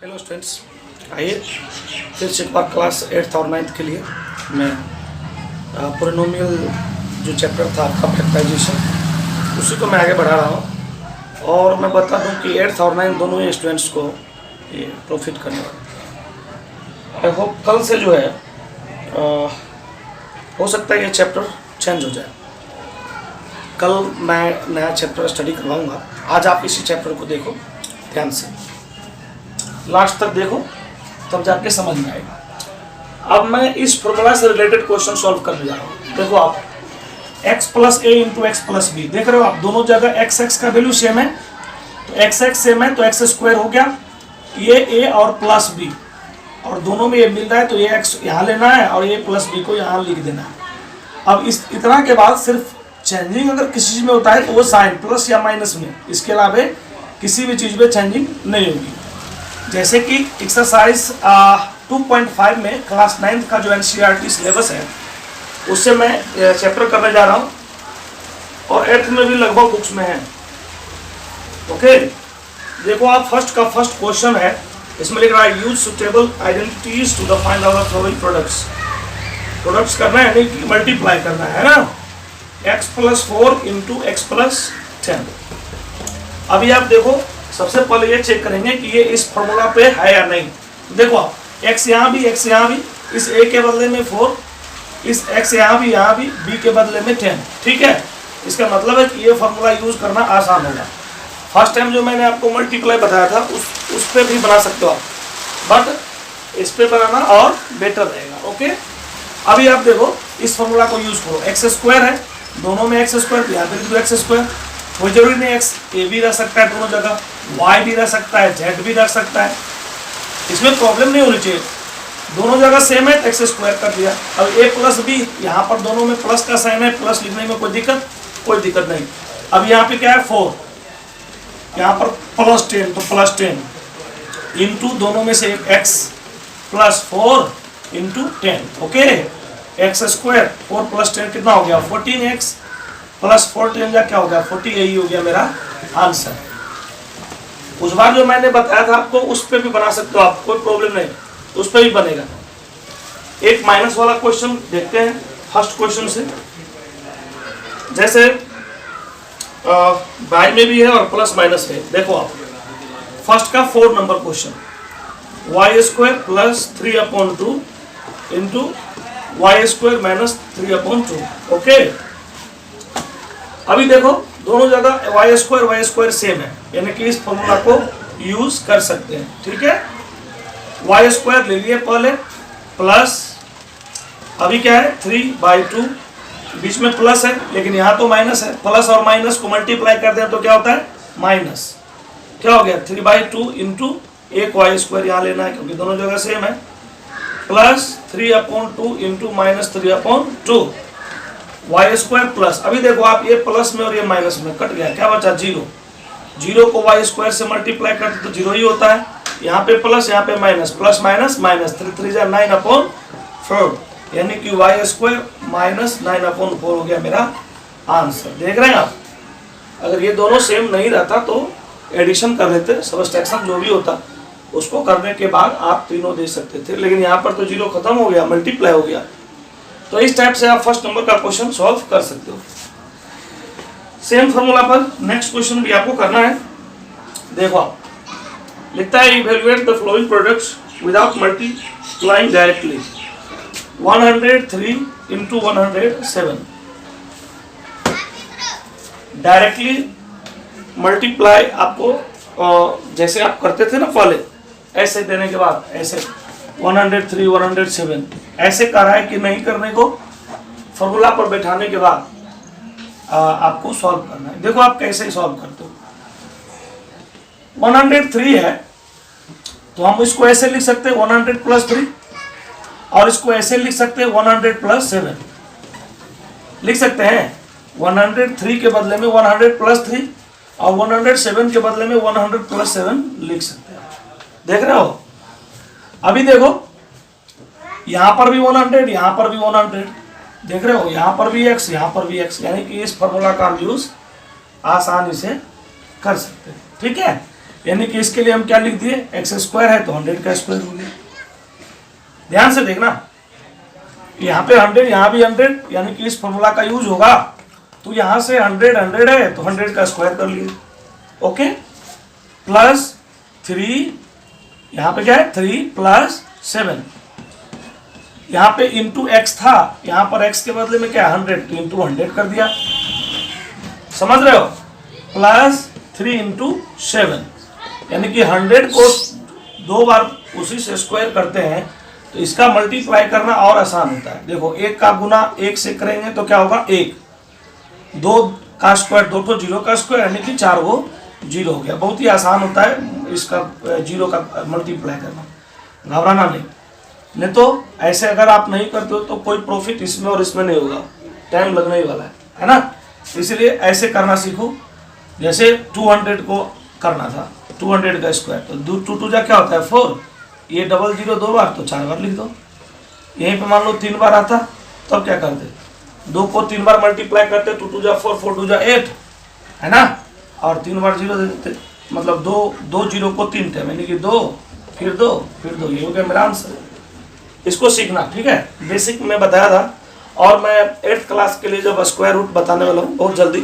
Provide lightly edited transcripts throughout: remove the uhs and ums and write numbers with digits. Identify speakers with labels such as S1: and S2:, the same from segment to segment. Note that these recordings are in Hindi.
S1: हेलो स्टूडेंट्स, आइए फिर से एक बार क्लास 8th और 9th के लिए मैं पोलिनोमियल जो चैप्टर था आपका फैक्टराइजेशन उसी को मैं आगे बढ़ा रहा हूँ। और मैं बता दूँ कि 8th और 9th दोनों ही स्टूडेंट्स को ये प्रॉफिट करने वाले। आई होप कल से जो है हो सकता है ये चैप्टर चेंज हो जाए। कल मैं नया चैप्टर स्टडी करवाऊँगा। आज आप इसी चैप्टर को देखो ध्यान से, लास्ट तक देखो, तब जाके समझ में आएगा। अब मैं इस फॉर्मूला से रिलेटेड क्वेश्चन सॉल्व करने जा रहा हूँ। देखो आप x प्लस ए इंटू एक्स प्लस बी देख रहे हो आप, दोनों जगह x का वैल्यू सेम है, तो x सेम है तो एक्स स्क्वायर हो गया, ये a और प्लस b, और दोनों में ये मिल रहा है तो ये x यहाँ लेना है और ये प्लस b को यहाँ लिख देना है। अब इस इतना के बाद सिर्फ चेंजिंग अगर किसी चीज़ में होता है तो वो साइन प्लस या माइनस में, इसके अलावा किसी भी चीज़ में चेंजिंग नहीं होगी। जैसे कि एक्सरसाइज 2.5 में क्लास 9th का जो NCERT सिलेबस है उससे मैं चैप्टर करने जा रहा हूँ, और 8th में भी लगभग बुक्स में है। ओके, देखो आप फर्स्ट क्वेश्चन है, इसमें लिख रहा है use suitable identities to the find out the following products करना है, यानी कि मल्टीप्लाई करना है ना, x plus 4 into X plus 10। अभी आप देखो, सबसे पहले ये चेक करेंगे कि ये इस फॉर्मूला पे है या नहीं। देखो आप x यहाँ भी, इस a के बदले में 4, इस x यहाँ भी, b के बदले में 10। ठीक है, इसका मतलब है कि ये फॉर्मूला यूज करना आसान होगा। फर्स्ट टाइम जो मैंने आपको मल्टीप्लाई बताया था उस पे भी बना सकते हो आप, बट इस पे बनाना और बेटर रहेगा। ओके, अभी आप देखो इस फॉर्मूला को यूज करो। एक्स स्क्वायर है, दोनों में एक्स स्क्वायर, यहाँ पे भी एक्स स्क्वायर, कोई जरूरी नहीं एक्स ए भी रह सकता है दोनों जगह, वाई भी रह सकता है, जेड भी रह सकता है, इसमें प्रॉब्लम नहीं होनी चाहिए। दोनों जगह सेम है तो एक्स स्क्वायर कर दिया। अब ए प्लस बी, यहाँ पर दोनों में प्लस का साइन है, प्लस लिखने में कोई दिक्कत नहीं। अब यहाँ पे क्या है 4, यहाँ पर प्लस 10 तो प्लस 10 इंटू दोनों में से एक x plus 4 into 10। Okay, x square 4 plus 10 कितना हो गया 14x प्लस 14 या क्या हो गया 40, यही हो गया मेरा आंसर। उस बार जो मैंने बताया था आपको उस पे भी बना सकते हो आप, कोई प्रॉब्लम नहीं, उस पे भी बनेगा। एक माइनस वाला क्वेश्चन देखते हैं फर्स्ट क्वेश्चन से। जैसे बाय में भी है और प्लस माइनस है। देखो आप फर्स्ट का 4 number question, Y square plus 3/2 into Y square minus 3/2। Okay, अभी देखो दोनों जगह वाई स्क्वायर सेम है, यानी कि इस फॉर्मूला को यूज कर सकते हैं। ठीक है, वाई स्क्वायर ले लिए पहले, प्लस अभी क्या है 3/2, बीच में प्लस है लेकिन यहाँ तो माइनस है, प्लस और माइनस को मल्टीप्लाई करते हैं तो क्या होता है माइनस। क्या हो गया 3/2 इंटू एक वाई स्क्वायर यहाँ लेना है क्योंकि दोनों जगह सेम है, plus 3/2 into minus 3/2 Y square plus. अभी देखो आप ये प्लस में और ये माइनस में कट गया, क्या बचा 0। 0 को वाई स्क्वायर से मल्टीप्लाई करते तो 0 ही होता है, यहाँ पे प्लस यहाँ पे माइनस, प्लस माइनस माइनस, 3 3 9/4, यानी कि वाई स्क्वायर माइनस 9/4 हो गया मेरा आंसर। देख रहे हैं आप, अगर ये दोनों सेम नहीं रहता तो एडिशन कर लेते, सबट्रैक्शन जो भी होता उसको करने के बाद आप तीनों दे सकते थे, लेकिन यहाँ पर तो 0 खत्म हो गया, मल्टीप्लाई हो गया। तो इस टाइप से आप फर्स्ट नंबर का क्वेश्चन सॉल्व कर सकते हो। सेम फॉर्मूला पर नेक्स्ट क्वेश्चन भी आपको करना है। देखो आप लिखता है evaluate the flowing products without multiplying directly, 103 into 107। Directly multiply आपको जैसे आप करते थे ना पहले, ऐसे देने के बाद ऐसे 103 107 ऐसे कर रहा है कि नहीं करने को, फॉर्मूला पर बैठाने के बाद आपको सॉल्व करना है। देखो आप कैसे सॉल्व करते हो। 103 है तो हम इसको ऐसे लिख सकते हैं 100 प्लस 3, और इसको ऐसे लिख सकते हैं 100 प्लस 7 लिख सकते हैं। 103 के बदले में 100 प्लस 3 और 107 के बदले में 100 प्लस 7 लिख सकते हैं। देख रहे हो, अभी देखो यहाँ पर भी 100, यहाँ पर भी 100, देख रहे हो, यहाँ पर भी x, यहाँ पर भी x, यानी कि इस फॉर्मूला का हम यूज आसानी से कर सकते हैं। ठीक है, यानी कि इसके लिए हम क्या लिख दिए, एक्स स्क्वायर है तो 100 का स्क्वायर हो गया। ध्यान से देखना, यहाँ पे 100, यहाँ भी 100, यानी कि इस फॉर्मूला का यूज होगा। तो यहाँ से 100 है तो 100 का स्क्वायर कर लिए, ओके। प्लस 3, यहाँ पे क्या है 3 प्लस 7, यहाँ पे इंटू एक्स था, यहाँ पर एक्स के बदले में क्या 100, तो इंटू 100 कर दिया, समझ रहे हो। प्लस 3 इंटू 7, यानी कि 100 को 2 बार उसी से स्क्वायर करते हैं तो इसका मल्टीप्लाई करना और आसान होता है। देखो 1 का गुना 1 से करेंगे तो क्या होगा 1, 2 का स्क्वायर 2 तो 0 का स्क्वायर, यानी कि 4 वो 0 हो गया। बहुत ही आसान होता है इसका 0 का मल्टीप्लाई करना, घबराना नहीं तो ऐसे अगर आप नहीं करते हो तो कोई प्रॉफिट इसमें और इसमें नहीं होगा, टाइम लगने ही वाला है ना। इसलिए ऐसे करना सीखो। जैसे 200 को करना था, 200 का स्क्वायर, तो 2 2 जा क्या होता है 4, ये 00 2 बार तो 4 बार लिख दो। यहीं पे मान लो 3 बार आता तब क्या करते, 2 को 3 बार मल्टीप्लाई करते, 2 2 जा 4, 4 2 जा 8, है ना, और 3 बार 0 दे देते, मतलब 2 0 को 3 टाइम, यानी कि 2 फिर 2 फिर 2, ये हो गया मेरा आंसर। इसको सीखना, ठीक है। बेसिक में बताया था, और मैं 8th क्लास के लिए जब स्क्वायर रूट बताने वाला हूँ बहुत जल्दी,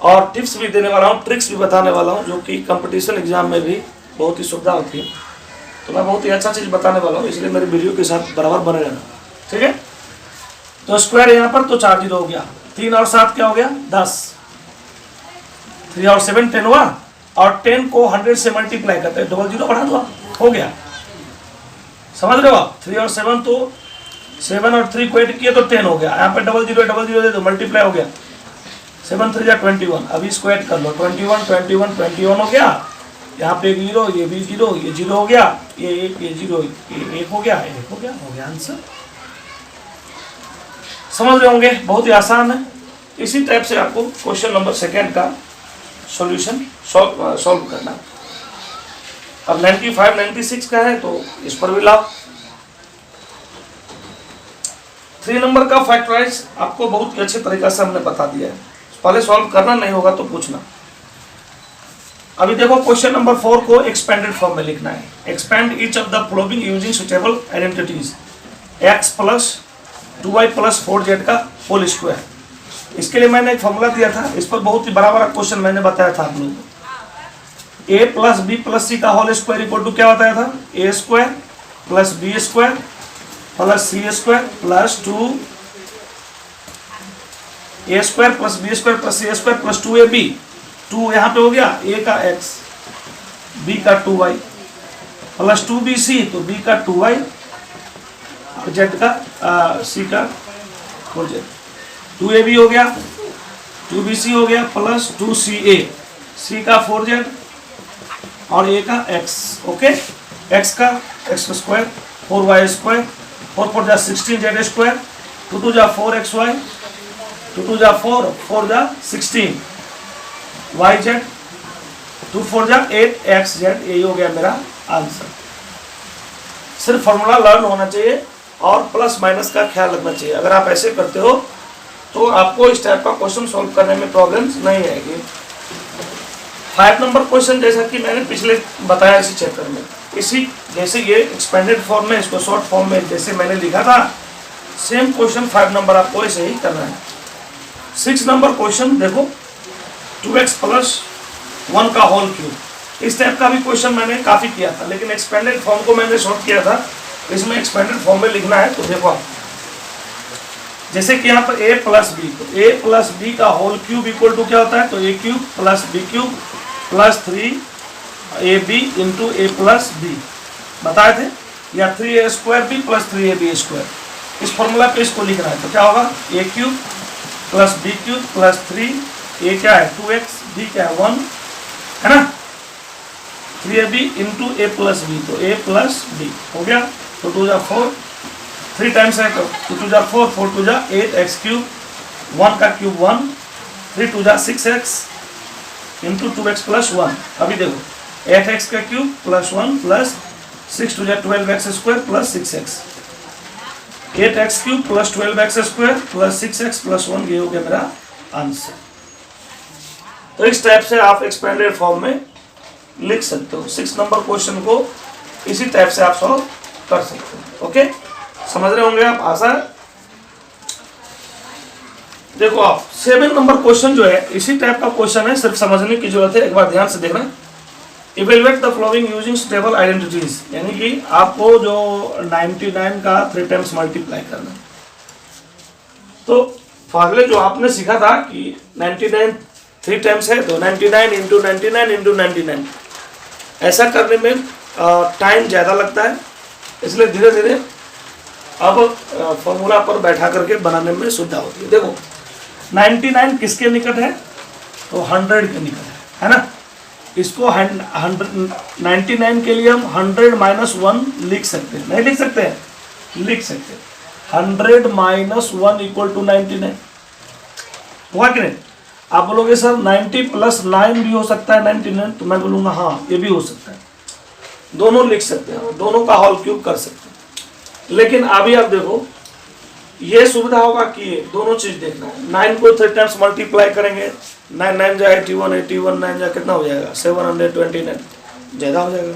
S1: और टिप्स भी देने वाला हूँ, ट्रिक्स भी बताने वाला हूँ, जो कि कंपटीशन एग्जाम में भी बहुत ही सुविधा होती है। तो मैं बहुत ही अच्छा चीज़ बताने वाला हूँ, इसलिए मेरे वीडियो के साथ बराबर बने रहना, ठीक है। तो स्क्वायर यहाँ पर तो 4 0 हो गया, 3 और 7 क्या हो गया 10, 3 और 7 10 हुआ, और 10 को 100 से मल्टीप्लाई करते हैं, 00 बढ़ा दो, हो गया, समझ रहे हो आप। 3 और 7 तो 7 और 3 को ऐड किए तो 10 हो गया, यहाँ पे 00 दे दो, मल्टीप्लाई हो गया, 7 3 जा 21, अभी इसको ऐड कर लो, 21 21 21 हो गया, यहाँ पे 0, ये भी 0, ये 0 हो गया, ये 1, ये 0, ये 1 हो गया, 1 हो गया आंसर। समझ रहे होंगे, बहुत ही आसान है। इसी टाइप से आपको क्वेश्चन नंबर 2 का सॉल्यूशन सॉल्व करना। अब 95 96 का है तो इस पर भी लाओ। 3 नंबर का फैक्टराइज आपको बहुत ही अच्छे तरीके से हमने बता दिया है, पहले सॉल्व करना, नहीं होगा तो पूछना। अभी देखो क्वेश्चन नंबर 4 को एक्सपेंडेड फॉर्म में लिखना है। Expand each of the following using suitable identities, x plus 2y plus 4z का होल स्क्वायर। इसके लिए मैंने एक फॉर्मूला दिया था, इस पर बहुत ही बड़ा क्वेश्चन मैंने बताया था आप लोगों को। a plus B plus C का होल स्क्वायर इक्वल टू क्या बताया था, a square plus B square plus C square plus 2 a square plus B square plus C square plus 2ab। 2 यहाँ पे हो गया, a का x, b का 2y प्लस 2bc, तो b का 2y और z का c का 4z, 2ab हो गया, 2bc हो गया प्लस 2ca, c का 4z और a का x, ओके। x का x स्क्वायर 4y स्क्वायर, 4 4 जा 16z स्क्वायर, 2 2 जा 4xy, 2 2 जा 4, 4 जा 16 yz, 2 4 जा 8xz, यही हो गया मेरा आंसर। सिर्फ फॉर्मूला लर्न होना चाहिए और प्लस माइनस का ख्याल रखना चाहिए। अगर आप ऐसे करते हो तो आपको इस टाइप का क्वेश्चन सॉल्व करने में प्रॉब्लम्स नहीं आएगी। 5 नंबर क्वेश्चन जैसा कि मैंने पिछले बताया इसी चैप्टर में, इसी जैसे ये एक्सपेंडेड फॉर्म में, इसको शॉर्ट फॉर्म में जैसे मैंने लिखा था, सेम क्वेश्चन 5 नंबर आपको ऐसे ही करना है। 6 नंबर क्वेश्चन देखो, 2x प्लस 1 का होल क्यूब, इस टाइप का भी क्वेश्चन मैंने काफ़ी किया था, लेकिन एक्सपेंडेड फॉर्म को मैंने शॉर्ट किया था, इसमें एक्सपेंडेड फॉर्म में लिखना है। तो देखो जैसे कि यहाँ पर a प्लस बी, तो a प्लस बी का होल क्यूब इक्वल टू क्या होता है, तो a cube plus B cube plus 3ab into a plus B बताए थे, या 3a square B plus 3ab square, इस फॉर्मूला पे इसको लिखना है। तो क्या होगा, a cube plus B cube plus 3a क्या है 2x, b क्या है 1, है ना, 3ab into a plus B, तो a प्लस बी हो गया, तो 2 जा 4, 3 टाइम्स है तो 2 जा 4, 4 2 जा 8x क्यूब, 1 का क्यूब 1, 3 2 जा 6x इंटू 2x प्लस 1। अभी देखो 8x का क्यूब प्लस 1 प्लस 6 2 जा 12x square plus 6x, 8x cube plus 12x square plus 6x plus 1, ये हो गया मेरा आंसर। तो इस टाइप से आप एक्सपेंडेड फॉर्म में लिख सकते हो। 6 नंबर क्वेश्चन को इसी टाइप से आप सॉल्व कर सकते हो। ओके, समझ रहे होंगे आप, आशा है। देखो आप 7 नंबर क्वेश्चन जो है इसी टाइप का क्वेश्चन है, सिर्फ समझने की जरूरत है, एक बार ध्यान से देखना। Evaluate the following using stable identities, यानी कि आपको जो 99 का 3 टाइम्स मल्टीप्लाई करना। तो फार्मूले जो आपने सीखा था कि 99 3 टाइम्स है, तो 99 इंटू 99 इंटू 99, ऐसा करने में टाइम ज़्यादा लगता है, इसलिए धीरे धीरे अब फॉर्मूला पर बैठा करके बनाने में सुविधा होती है। देखो 99 किसके निकट है, तो 100 के निकट है ना। इसको 99 के लिए हम 100 माइनस 1 लिख सकते हैं, नहीं लिख सकते हैं, लिख सकते हैं। 100 माइनस 1 इक्वल टू 99 हुआ कि नहीं। आप बोलोगे सर 90 प्लस 9 भी हो सकता है 99, तो मैं बोलूँगा हाँ ये भी हो सकता है, दोनों लिख सकते हैं, दोनों का होल क्यूब कर सकते हैं। लेकिन अभी आप देखो ये सुविधा होगा कि दोनों चीज देखना है। 9 को 3 टाइम्स मल्टीप्लाई करेंगे, 9 9 जा 81, 81 9 जा कितना हो जाएगा 729, ज़्यादा हो जाएगा,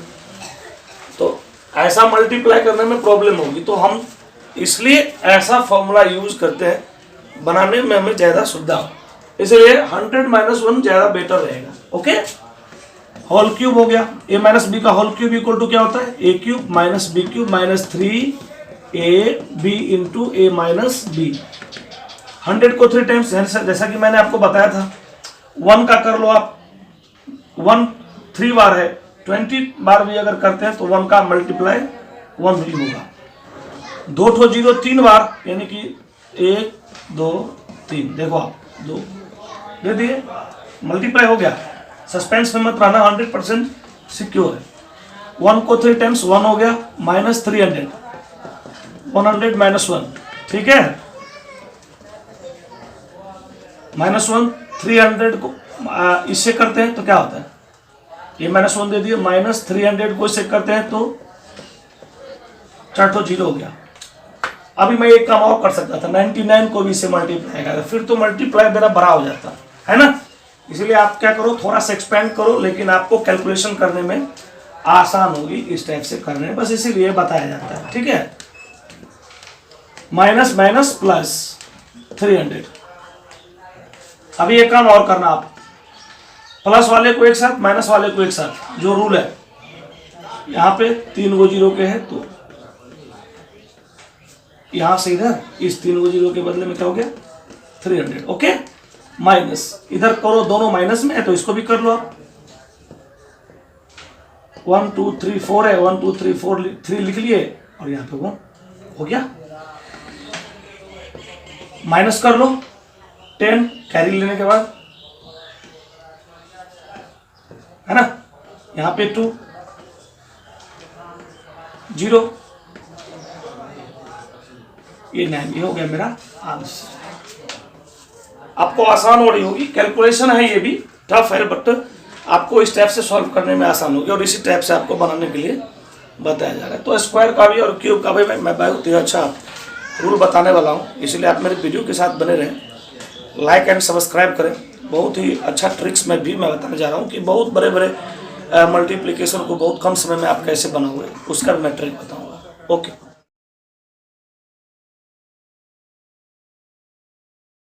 S1: तो ऐसा मल्टीप्लाई करने में प्रॉब्लम होगी। तो हम इसलिए ऐसा फॉर्मूला यूज करते हैं, बनाने में हमें ज़्यादा सुविधा हो, इसलिए 100 माइनस 1 ज़्यादा बेटर रहेगा। ओके, होल क्यूब हो गया, a माइनस बी का होल क्यूब इक्वल टू क्या होता है, a cube minus B cube minus 3ab into A minus B. 100 को 3 टाइम्स, जैसा कि मैंने आपको बताया था, 1 का कर लो आप, 1 3 बार है, 20 बार भी अगर करते हैं तो 1 का मल्टीप्लाई 1 ही होगा। 2 ठो 0 3 बार, यानी कि 1 2 3, देखो आप 2 दे दिए, मल्टीप्लाई हो गया। सस्पेंस में मत रहना, 100% सिक्योर है। 1 को 3 टाइम्स 1 हो गया, माइनस 300, 100 माइनस 1, ठीक है, माइनस 1 300 को इससे करते हैं तो क्या होता है, ये माइनस 1 दे दिए, माइनस 300 को इससे करते हैं तो 4 ठो 0 हो गया। अभी मैं एक काम और कर सकता था, 99 को भी इससे मल्टीप्लाई करा, फिर तो मल्टीप्लाई मेरा बड़ा हो जाता है ना। इसलिए आप क्या करो, थोड़ा सा एक्सपेंड करो, लेकिन आपको कैलकुलेशन करने में आसान होगी इस टाइप से करने में, बस इसीलिए बताया जाता है, ठीक है। Minus minus plus 300। अभी एक काम और करना, आप प्लस वाले को एक साथ, माइनस वाले को एक साथ, जो रूल है यहाँ पे 3 गो 0 के है, तो यहां से इधर इस 3 गो 0 के बदले में क्या हो गया 300। ओके, माइनस इधर करो, दोनों माइनस में है तो इसको भी कर लो आप। 1 2 3 4 है, 1 2 3 4 3 लिख लिए, और यहाँ पे 1 हो गया। माइनस कर लो 10 कैरी लेने के बाद, है ना, यहाँ पे 2 0, ये 9, ये हो गया मेरा आंसर। आपको आसान हो रही होगी, कैलकुलेशन है, ये भी टफ है, बट आपको इस टाइप से सॉल्व करने में आसान होगी, और इसी टाइप से आपको बनाने के लिए बताया जा रहा है। तो स्क्वायर का भी और क्यूब का भी मैं बहुत ही अच्छा रूल बताने वाला हूँ, इसलिए आप मेरे वीडियो के साथ बने रहें, लाइक एंड सब्सक्राइब करें। बहुत ही अच्छा ट्रिक्स में भी मैं बताने जा रहा हूँ कि बहुत बड़े बड़े मल्टीप्लिकेशन को बहुत कम समय में आप कैसे बनाओगे, उसका भी मैं ट्रिक बताऊँगा। ओके।